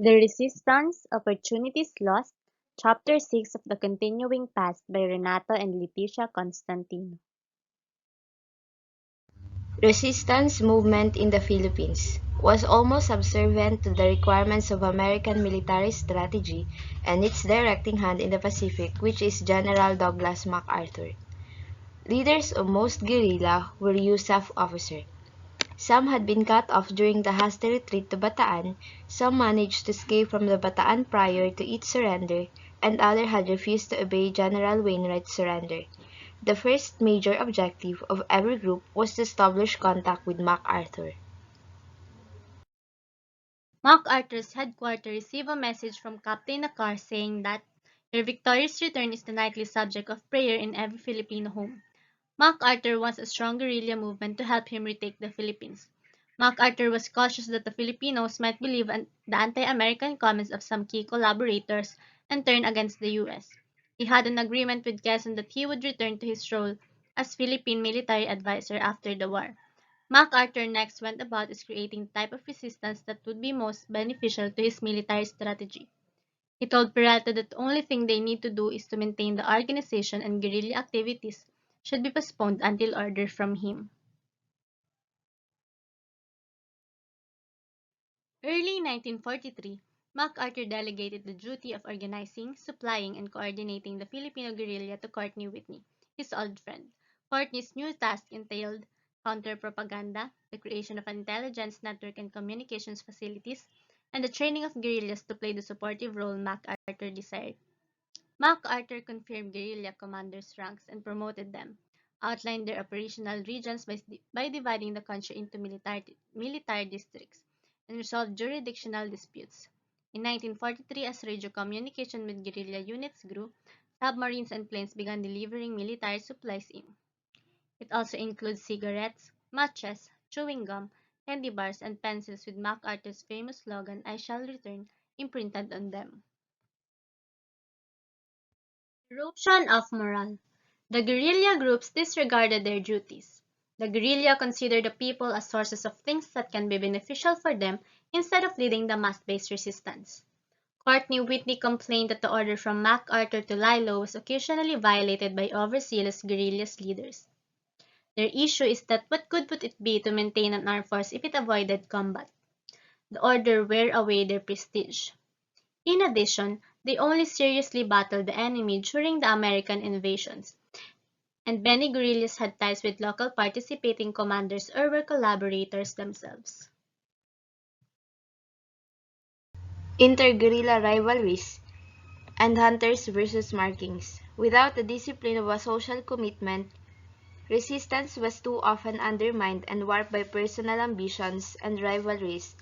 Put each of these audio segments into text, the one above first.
The Resistance, Opportunities Lost, Chapter 6 of The Continuing Past by Renato and Leticia Constantino. Resistance movement in the Philippines was almost subservient to the requirements of American military strategy and its directing hand in the Pacific, which is General Douglas MacArthur. Leaders of most guerrilla were USAF officers. Some had been cut off during the hasty retreat to Bataan, some managed to escape from the Bataan prior to its surrender, and others had refused to obey General Wainwright's surrender. The first major objective of every group was to establish contact with MacArthur. MacArthur's headquarters received a message from Captain Nakar saying that your victorious return is the nightly subject of prayer in every Filipino home. MacArthur wants a strong guerrilla movement to help him retake the Philippines. MacArthur was cautious that the Filipinos might believe the anti-American comments of some key collaborators and turn against the U.S. He had an agreement with Quezon that he would return to his role as Philippine military advisor after the war. MacArthur next went about is creating the type of resistance that would be most beneficial to his military strategy. He told Peralta that the only thing they need to do is to maintain the organization and guerrilla activities should be postponed until order from him. Early in 1943, MacArthur delegated the duty of organizing, supplying, and coordinating the Filipino guerrilla to Courtney Whitney, his old friend. Courtney's new task entailed counter-propaganda, the creation of an intelligence network and communications facilities, and the training of guerrillas to play the supportive role MacArthur desired. MacArthur confirmed guerrilla commanders' ranks and promoted them, outlined their operational regions by dividing the country into military districts, and resolved jurisdictional disputes. In 1943, as radio communication with guerrilla units grew, submarines and planes began delivering military supplies in. It also includes cigarettes, matches, chewing gum, candy bars, and pencils with MacArthur's famous slogan, I shall return, imprinted on them. Eruption of morale. The guerrilla groups disregarded their duties. The guerrilla considered the people as sources of things that can be beneficial for them instead of leading the mass-based resistance. Courtney Whitney complained that the order from MacArthur to lie low was occasionally violated by overzealous guerrilla leaders. Their issue is that what good would it be to maintain an armed force if it avoided combat? The order wear away their prestige. In addition, they only seriously battled the enemy during the American invasions, and many guerrillas had ties with local participating commanders or were collaborators themselves. Inter-guerrilla rivalries and hunters versus markings. Without the discipline of a social commitment, resistance was too often undermined and warped by personal ambitions and rivalries,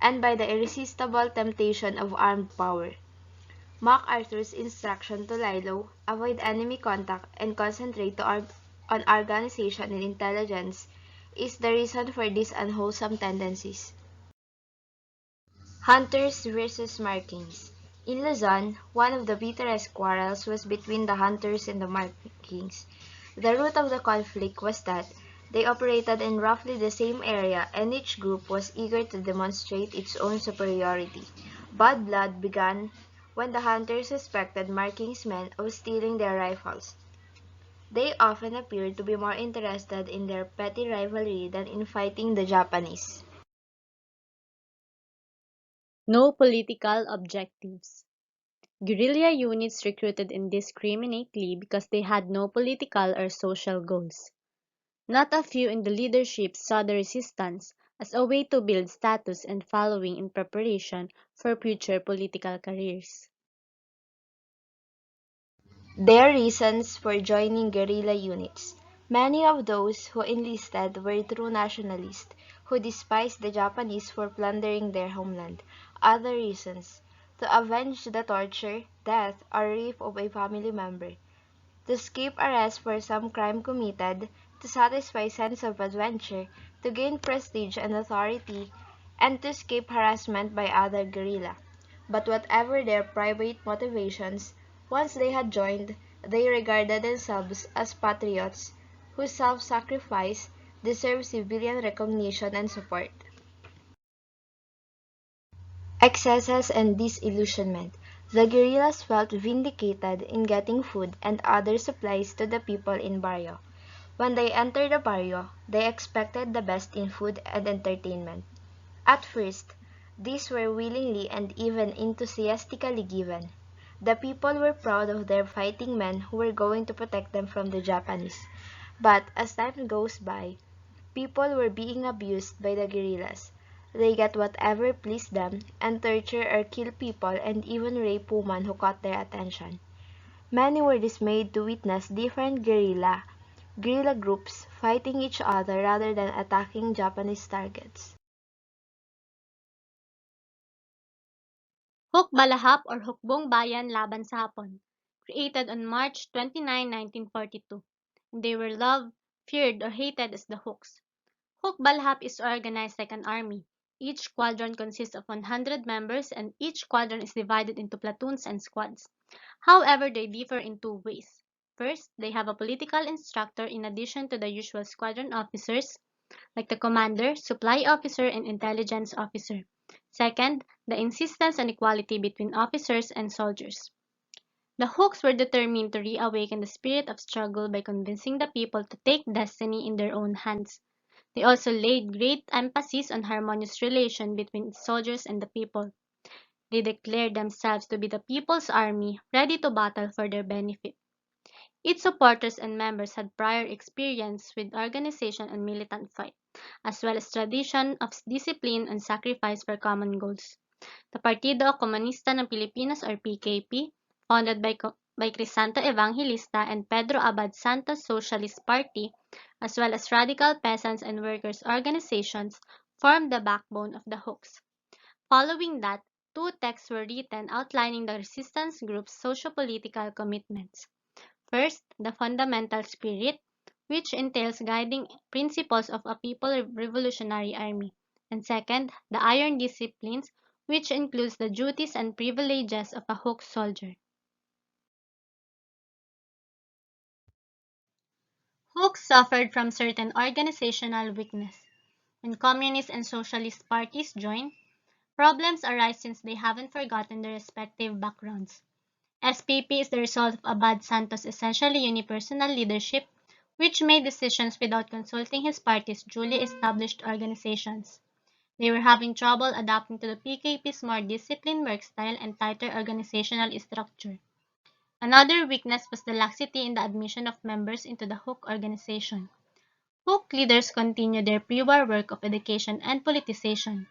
and by the irresistible temptation of armed power. MacArthur's instruction to lie low, avoid enemy contact, and concentrate on organization and intelligence is the reason for these unwholesome tendencies. Hunters versus Markings. In Luzon, one of the bitterest quarrels was between the hunters and the Markings. The root of the conflict was that they operated in roughly the same area and each group was eager to demonstrate its own superiority. Bad blood began when the hunters suspected Markings men of stealing their rifles. They often appeared to be more interested in their petty rivalry than in fighting the Japanese. No political objectives. Guerrilla units recruited indiscriminately because they had no political or social goals. Not a few in the leadership saw the resistance as a way to build status and following in preparation for future political careers. Their reasons for joining guerrilla units. Many of those who enlisted were true nationalists who despised the Japanese for plundering their homeland. Other reasons: to avenge the torture, death, or rape of a family member, to escape arrest for some crime committed, to satisfy sense of adventure, to gain prestige and authority, and to escape harassment by other guerrilla. But whatever their private motivations, once they had joined, they regarded themselves as patriots whose self-sacrifice deserves civilian recognition and support. excesses, and disillusionment. The guerrillas felt vindicated in getting food and other supplies to the people in Barrio. When they entered the barrio, they expected the best in food and entertainment. At first, these were willingly and even enthusiastically given. The people were proud of their fighting men who were going to protect them from the Japanese. But as time goes by, people were being abused by the guerrillas. They get whatever pleased them and torture or kill people and even rape women who caught their attention. Many were dismayed to witness different guerrilla groups fighting each other rather than attacking Japanese targets. Hukbalahap or Hukbong Bayan Laban sa Hapon, created on March 29, 1942. They were loved, feared, or hated as the Hooks. Hukbalahap is organized like an army. Each squadron consists of 100 members and each squadron is divided into platoons and squads. However, they differ in two ways. First, they have a political instructor in addition to the usual squadron officers, like the commander, supply officer, and intelligence officer. Second, the insistence on equality between officers and soldiers. The Hooks were determined to reawaken the spirit of struggle by convincing the people to take destiny in their own hands. They also laid great emphasis on harmonious relation between soldiers and the people. They declared themselves to be the people's army, ready to battle for their benefit. Its supporters and members had prior experience with organization and militant fight, as well as tradition of discipline and sacrifice for common goals. The Partido Komunista ng Pilipinas or PKP, founded by Crisanto Evangelista and Pedro Abad Santos Socialist Party, as well as radical peasants and workers' organizations, formed the backbone of the Hooks. Following that, two texts were written outlining the resistance group's socio-political commitments. First, the fundamental spirit, which entails guiding principles of a people revolutionary army. And second, the iron disciplines, which includes the duties and privileges of a Hook soldier. Hooks suffered from certain organizational weakness. When communist and socialist parties join, problems arise since they haven't forgotten their respective backgrounds. SPP is the result of Abad Santos' essentially unipersonal leadership, which made decisions without consulting his party's duly established organizations. They were having trouble adapting to the PKP's more disciplined work style and tighter organizational structure. Another weakness was the laxity in the admission of members into the Hook organization. Hook leaders continued their pre-war work of education and politicization.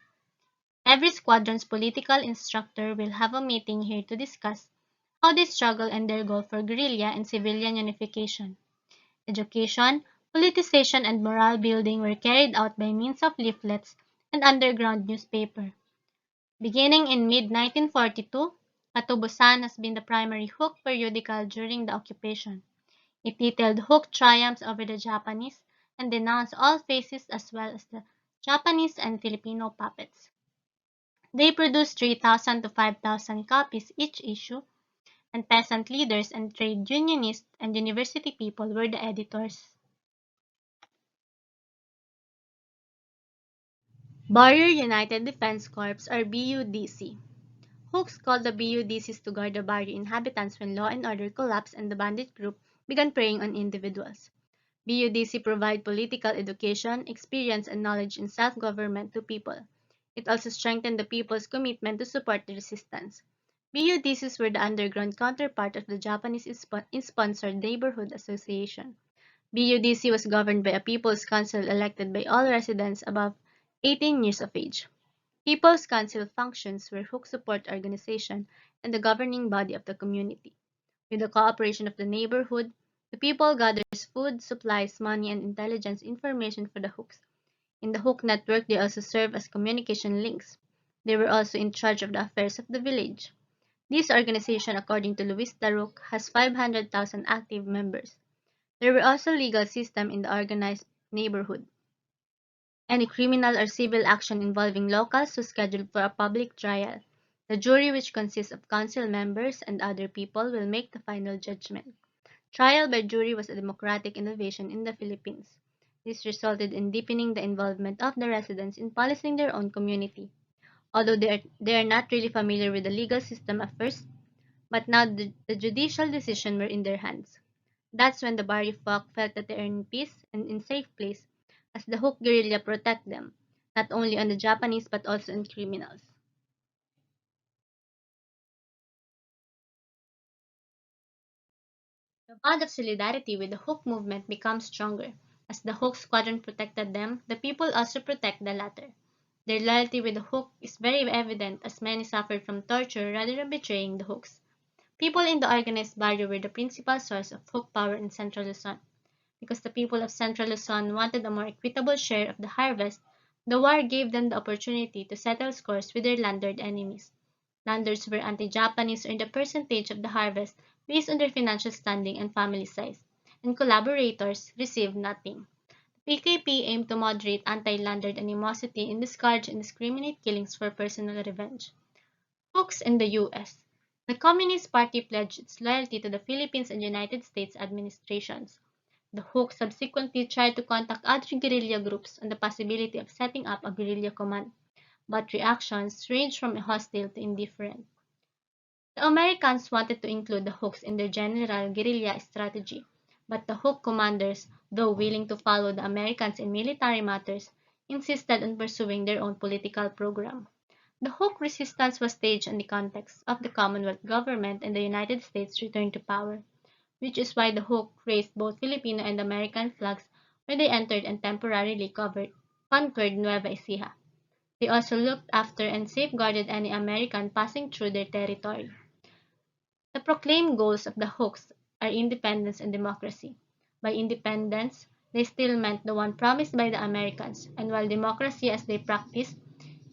Every squadron's political instructor will have a meeting here to discuss how they struggle and their goal for guerrilla and civilian unification. Education, politicization, and morale building were carried out by means of leaflets and underground newspaper. Beginning in mid-1942, Katubusan has been the primary Hook periodical during the occupation. It detailed Hook triumphs over the Japanese and denounced all fascists as well as the Japanese and Filipino puppets. They produced 3,000 to 5,000 copies each issue, and peasant leaders and trade unionists and university people were the editors. Barrier United Defense Corps or BUDC. Hooks called the BUDCs to guard the barrio inhabitants when law and order collapsed and the bandit group began preying on individuals. BUDC provide political education, experience, and knowledge in self-government to people. It also strengthened the people's commitment to support the resistance. BUDCs were the underground counterpart of the Japanese-sponsored Neighborhood Association. BUDC was governed by a People's Council elected by all residents above 18 years of age. People's Council functions were Hook support organization and the governing body of the community. With the cooperation of the neighborhood, the people gathers food, supplies, money, and intelligence information for the Hooks. In the Hook network, they also serve as communication links. They were also in charge of the affairs of the village. This organization, according to Luis Daruc, has 500,000 active members. There were also legal system in the organized neighborhood. Any criminal or civil action involving locals was scheduled for a public trial. The jury, which consists of council members and other people, will make the final judgment. Trial by jury was a democratic innovation in the Philippines. This resulted in deepening the involvement of the residents in policing their own community. although they are not really familiar with the legal system at first, but now the judicial decision were in their hands. That's when the Bari folk felt that they are in peace and in safe place, as the Hook guerrilla protect them, not only on the Japanese but also on criminals. The bond of solidarity with the Hook movement becomes stronger. As the Hook squadron protected them, the people also protect the latter. Their loyalty with the Hook is very evident as many suffered from torture rather than betraying the Hooks. People in the organized barrio were the principal source of Hook power in Central Luzon. Because the people of Central Luzon wanted a more equitable share of the harvest, the war gave them the opportunity to settle scores with their landlord enemies. Landlords were anti-Japanese earned a percentage of the harvest based on their financial standing and family size, and collaborators received nothing. The PKP aimed to moderate anti-landlord animosity and discourage indiscriminate killings for personal revenge. Hooks in the U.S. The Communist Party pledged its loyalty to the Philippines and United States administrations. The Hooks subsequently tried to contact other guerrilla groups on the possibility of setting up a guerrilla command, but reactions ranged from hostile to indifferent. The Americans wanted to include the Hooks in their general guerrilla strategy, but the Hook commanders, though willing to follow the Americans in military matters, insisted on pursuing their own political program. The Hook resistance was staged in the context of the Commonwealth government and the United States return to power, which is why the Hook raised both Filipino and American flags when they entered and temporarily conquered Nueva Ecija. They also looked after and safeguarded any American passing through their territory. The proclaimed goals of the Hooks are independence and democracy. By independence, they still meant the one promised by the Americans, and while democracy as they practiced,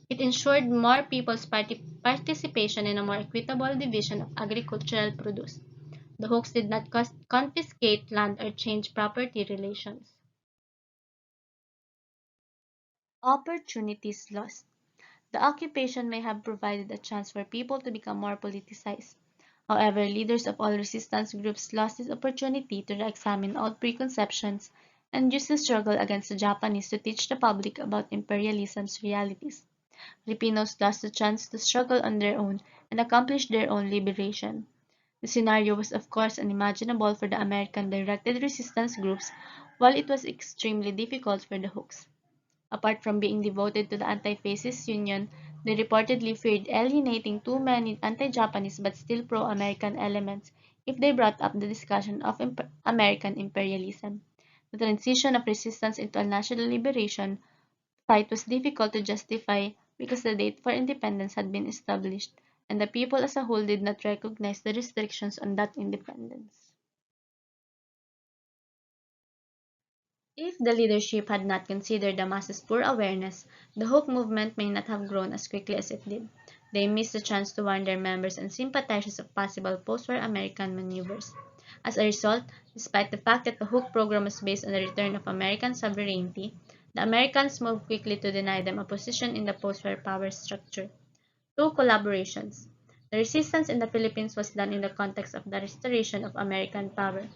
it ensured more people's participation in a more equitable division of agricultural produce. The Hooks did not confiscate land or change property relations. Opportunities lost. The occupation may have provided a chance for people to become more politicized. However, leaders of all resistance groups lost this opportunity to re-examine old preconceptions and use the struggle against the Japanese to teach the public about imperialism's realities. Filipinos lost the chance to struggle on their own and accomplish their own liberation. The scenario was of course unimaginable for the American-directed resistance groups, while it was extremely difficult for the Hooks. Apart from being devoted to the anti-fascist union, they reportedly feared alienating too many anti-Japanese but still pro-American elements if they brought up the discussion of American imperialism. The transition of resistance into a national liberation fight was difficult to justify because the date for independence had been established, and the people as a whole did not recognize the restrictions on that independence. If the leadership had not considered the masses' poor awareness, the Hook movement may not have grown as quickly as it did. They missed the chance to warn their members and sympathizers of possible post-war American maneuvers. As a result, despite the fact that the Hook program was based on the return of American sovereignty, the Americans moved quickly to deny them a position in the post-war power structure. Two collaborations. The resistance in the Philippines was done in the context of the restoration of American power.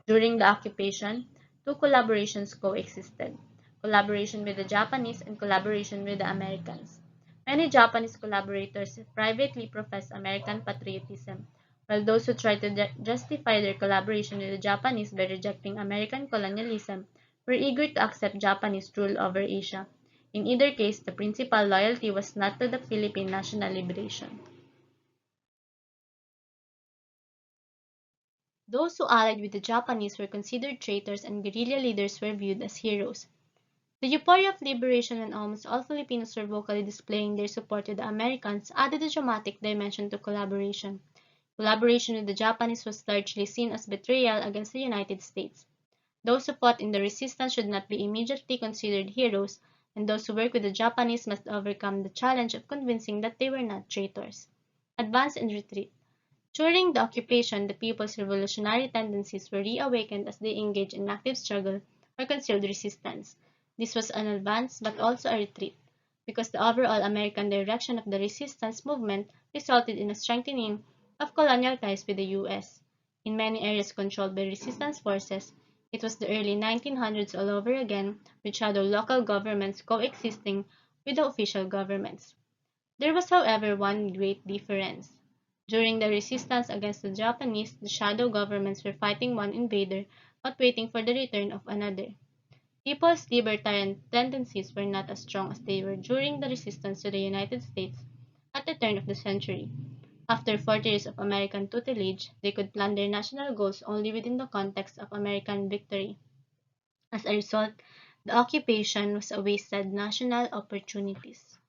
During the occupation, two collaborations coexisted: collaboration with the Japanese and collaboration with the Americans. Many Japanese collaborators privately professed American patriotism, while those who tried to justify their collaboration with the Japanese by rejecting American colonialism were eager to accept Japanese rule over Asia. In either case, the principal loyalty was not to the Philippine national liberation. Those who allied with the Japanese were considered traitors and guerrilla leaders were viewed as heroes. The euphoria of liberation when almost all Filipinos were vocally displaying their support to the Americans added a dramatic dimension to collaboration. Collaboration with the Japanese was largely seen as betrayal against the United States. Those who fought in the resistance should not be immediately considered heroes, and those who worked with the Japanese must overcome the challenge of convincing that they were not traitors. Advance and retreat. During the occupation, the people's revolutionary tendencies were reawakened as they engaged in active struggle or concealed resistance. This was an advance but also a retreat, because the overall American direction of the resistance movement resulted in a strengthening of colonial ties with the U.S. In many areas controlled by resistance forces, it was the early 1900s all over again, with shadow local governments coexisting with the official governments. There was, however, one great difference. During the resistance against the Japanese, the shadow governments were fighting one invader but waiting for the return of another. People's libertarian tendencies were not as strong as they were during the resistance to the United States at the turn of the century. After 40 years of American tutelage, they could plan their national goals only within the context of American victory. As a result, the occupation was a wasted national opportunities.